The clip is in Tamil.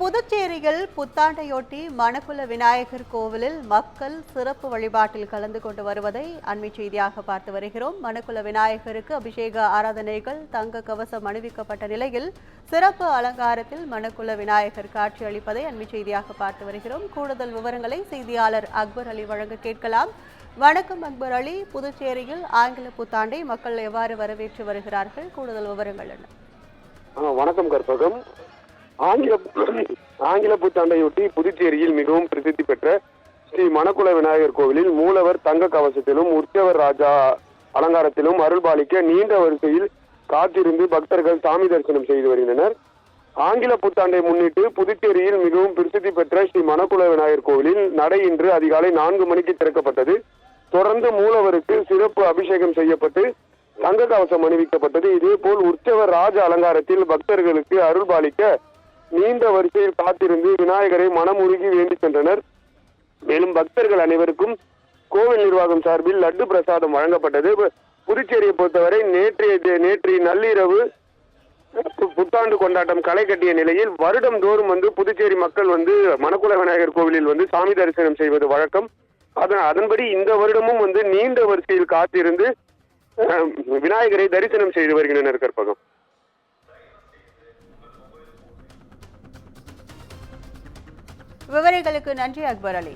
புதுச்சேரியில் புத்தாண்டையொட்டி மணக்குள விநாயகர் கோவிலில் மக்கள் சிறப்பு வழிபாட்டில் கலந்து கொண்டு வருவதை அண்மை செய்தியாக பார்த்து வருகிறோம். மணக்குள விநாயகருக்கு அபிஷேக ஆராதனைகள், தங்க கவசம் அணிவிக்கப்பட்ட நிலையில் சிறப்பு அலங்காரத்தில் மணக்குள விநாயகர் காட்சி அளிப்பதை அண்மை செய்தியாக பார்த்து வருகிறோம். கூடுதல் விவரங்களை செய்தியாளர் அக்பர் அலி வழங்க கேட்கலாம். வணக்கம் அக்பர் அலி. புதுச்சேரியில் ஆங்கில புத்தாண்டை மக்கள் எவ்வாறு வரவேற்று வருகிறார்கள்? கூடுதல் விவரங்கள் என்ன? வணக்கம் கற்பகம். ஆங்கில புத்தாண்டையொட்டி புதுச்சேரியில் மிகவும் பிரசித்தி பெற்ற ஸ்ரீ மணக்குள விநாயகர் கோவிலில் மூலவர் தங்க கவசத்திலும் உற்சவர் ராஜா அலங்காரத்திலும் அருள்பாலிக்க நீண்ட வரிசையில் காத்திருந்து பக்தர்கள் சாமி தரிசனம் செய்து வருகின்றனர். ஆங்கில புத்தாண்டை முன்னிட்டு புதுச்சேரியில் மிகவும் பிரசித்தி பெற்ற ஸ்ரீ மணக்குள விநாயகர் கோவிலில் நடை இன்று அதிகாலை 4 மணிக்கு திறக்கப்பட்டது. தொடர்ந்து மூலவருக்கு சிறப்பு அபிஷேகம் செய்யப்பட்டு தங்க கவசம் அணிவிக்கப்பட்டது. இதேபோல் உற்சவர் ராஜ அலங்காரத்தில் பக்தர்களுக்கு அருள்பாலிக்க நீண்ட வரிசையில் காத்திருந்து விநாயகரை மனமுருகி வேண்டி சென்றனர். மேலும் பக்தர்கள் அனைவருக்கும் கோவில் நிர்வாகம் சார்பில் லட்டு பிரசாதம் வழங்கப்பட்டது. புதுச்சேரியை பொறுத்தவரை நேற்று நள்ளிரவு புத்தாண்டு கொண்டாட்டம் களை கட்டிய நிலையில் வருடம் தோறும் புதுச்சேரி மக்கள் மணக்குள விநாயகர் கோவிலில் சாமி தரிசனம் செய்வது வழக்கம். அதன்படி இந்த வருடமும் நீண்ட வரிசையில் காத்திருந்து விநாயகரை தரிசனம் செய்து வருகின்றனர். கற்பகம். விவரங்களுக்கு நன்றி அக்பர் அலி.